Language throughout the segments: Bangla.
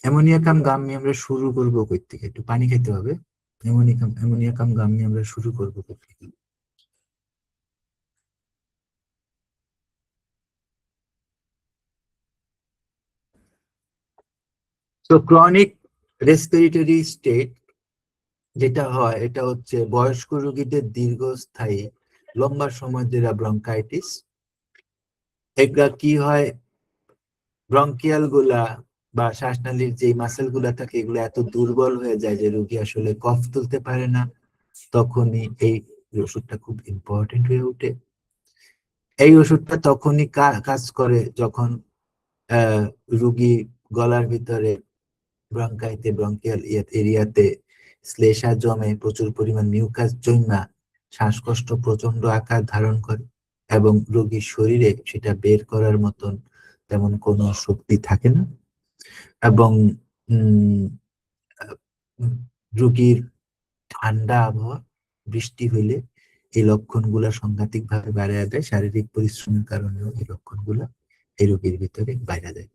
অ্যামোনিয়া কাম গাম্মি আমরা শুরু করবো কই থেকে? একটু পানি খেতে হবে। অ্যামোনিয়া কাম গাম্মি আমরা শুরু করবো কই থেকে? তো ক্রনিক রেসপিরেটরি স্টেট যেটা হয়, এটা হচ্ছে বয়স্ক রোগীদের দীর্ঘস্থায়ী লম্বা সময় ধরে ব্রঙ্কাইটিস। এগুলা কি হয়, ব্রঙ্কিয়াল গুলা বা শ্বাসনালীর যে মাসেল গুলা থাকে এগুলো এত দুর্বল হয়ে যায় যে রোগী আসলে কফ তুলতে পারে না। তখনই এই ওষুধটা খুব ইম্পর্টেন্ট হয়ে ওঠে। এই ওষুধটা তখনই কাজ করে যখন আহ রুগী গলার ভিতরে ব্রঙ্কাইতে ব্রঙ্কিয়াল এরিয়াতে শ্লেষা জমে, প্রচুর পরিমাণ মিউকাস জমা শ্বাসকষ্ট প্রচন্ড আকার ধারণ করে এবং রোগীর শরীরে সেটা বের করার মতন তেমন কোনো শক্তি থাকে না। এবং উম আহ, উম, রোগীর ঠান্ডা আবহাওয়া, বৃষ্টি হইলে এই লক্ষণগুলা সাংঘাতিক ভাবে বাড়া যায়। শারীরিক পরিশ্রমের কারণেও এই লক্ষণগুলা এই রোগীর ভিতরে বাইরে যায়।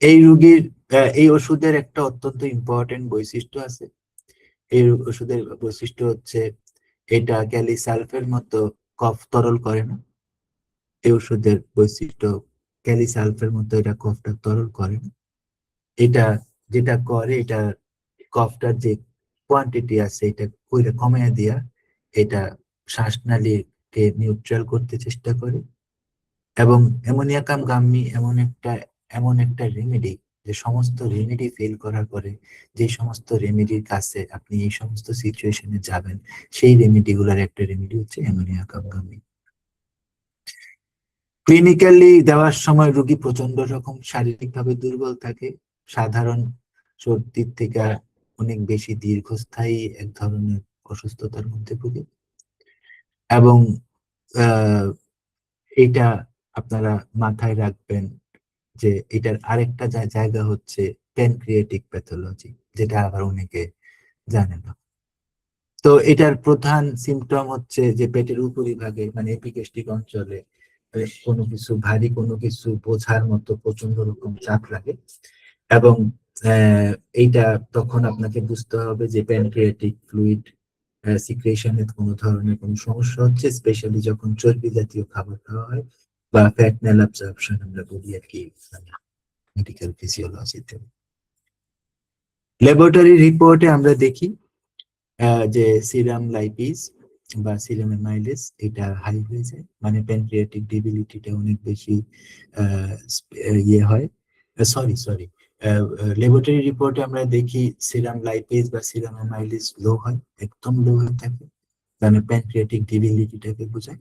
এই রোগীর এই ওষুধের একটা অত্যন্ত ইম্পর্টেন্ট বৈশিষ্ট্য আছে। এই ওষুধের বৈশিষ্ট্য হচ্ছে এটা ক্যালিসালফের মতো কফ তরল করে না। এই ওষুধের বৈশিষ্ট্য ক্যালিসালফের মতো এটা কফটা তরল করে না। এটা যেটা করে, এটা কফটার যে কোয়ান্টিটি আছে এটা কইরা কমায় দিয়া এটা শ্বাসনালীকে নিউট্রাল করতে চেষ্টা করে। এবং অ্যামোনিয়াকাম গাম্মি এমন একটা রেমেডি, যে সমস্ত রেমেডি ফেল করার পরে যে সমস্ত রেমেডির কাছে আপনি এই সমস্ত সিচুয়েশনে যাবেন, সেই রেমেডি গুলার একটা রেমেডি হচ্ছে অ্যামোনিয়াকাম গাম্মি। ক্লিনিক্যালি দেওয়ার সময় রোগী প্রচন্ড রকম শারীরিকভাবে দুর্বল থাকে, সাধারণ সর্দির থেকে অনেক বেশি দীর্ঘস্থায়ী এক ধরনের অসুস্থতার মধ্যে ভুগে। এবং আহ এটা আপনারা মাথায় রাখবেন যে এটার আরেকটা জায়গা হচ্ছে প্যানক্রিয়াটিক প্যাথোলজি, যেটা আবার অনেকে জানে না। তো এটার প্রধান সিমটম হচ্ছে যে পেটের উপরিভাগে মানে এপিগ্যাস্ট্রিক অঞ্চলে কোনো কিছু ভারী, কোনো কিছু বোঝার মতো প্রচন্ড রকম চাপ লাগে। এবং আহ, এইটা তখন আপনাকে বুঝতে হবে যে প্যানক্রিয়াটিক ফ্লুইড সিক্রেশনের কোনো ধরনের কোনো সমস্যা হচ্ছে, স্পেশালি যখন চর্বি জাতীয় খাবার খাওয়া হয় বা ফ্যাট মেল অ্যাবজর্পশন আমরা বলি আর কি মেডিকেল ফিজিওলজিতে। ল্যাবরেটরি রিপোর্টে আমরা দেখি যে সিরাম লাইপিস বা সিরাম অ্যামাইলেজ এটা হাই হয়ে যায়, মানে প্যানক্রিয়াটিক ডিবিলিটিটা অনেক বেশি ইয়ে হয়। সরি সরি, ল্যাবরেটরি রিপোর্টে আমরা দেখি সিরাম লাইপেজ বা সিরাম অ্যামাইলেজ লো হয়, একদম লো হয়ে থাকে, মানে প্যানক্রিয়াটিক ডিবিলিটিটাকে বোঝায়।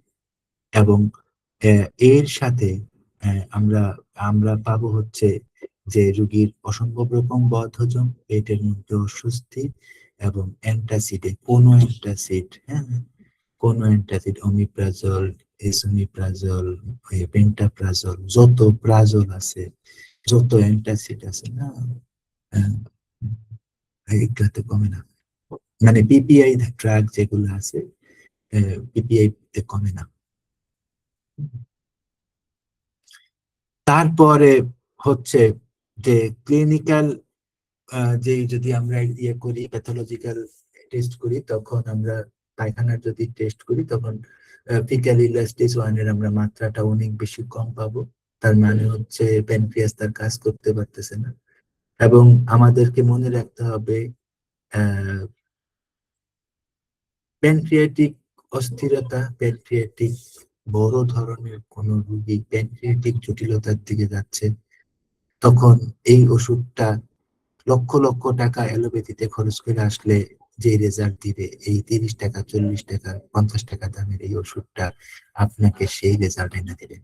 এবং এর সাথে আমরা আমরা পাবো হচ্ছে যে রোগীর অসম্ভব রকম বদহজম, পেটের মধ্যে অস্বস্তি এবং অ্যান্টাসিডে কোনো অ্যান্টাসিড, হ্যাঁ, কোনো অ্যান্টাসিড, অমিপ্রাজল, এসোমিপ্রাজল, পেন্টাপ্রাজল, যত প্রাজল আছে, যত অ্যান্টাসিড আছে না, হ্যাঁ, এগুলাতে কমে না। মানে পিপিআই ড্রাগ যেগুলো আছে, পিপিআই তে কমে না। তারপরে হচ্ছে যে ক্লিনিক্যাল, যে যদি আমরা ইয়ে করি প্যাথোলজিক্যাল টেস্ট করি, তখন আমরা পায়খানার যদি টেস্ট করি তখন ফিক্যাল ইলাস্টিস ওয়ানের আমরা মাত্রাটা অনেক বেশি কম পাবো। তার মানে হচ্ছে প্যানক্রিয়াস তার কাজ করতে পারতেছে না। এবং আমাদেরকে মনে রাখতে হবে প্যানক্রিয়াটিক অস্থিরতা, প্যানক্রিয়াটিক বড় ধরনের কোনো রোগী প্যানক্রিয়াটিক জটিলতার দিকে যাচ্ছে, তখন এই ওষুধটা লক্ষ লক্ষ টাকা অ্যালোপ্যাথিতে খরচ করে আসলে যে রেজাল্ট দিবে, এই 30 টাকা, 40 টাকা, 50 টাকা দামের এই ওষুধটা আপনাকে সেই রেজাল্ট এনে দেবে।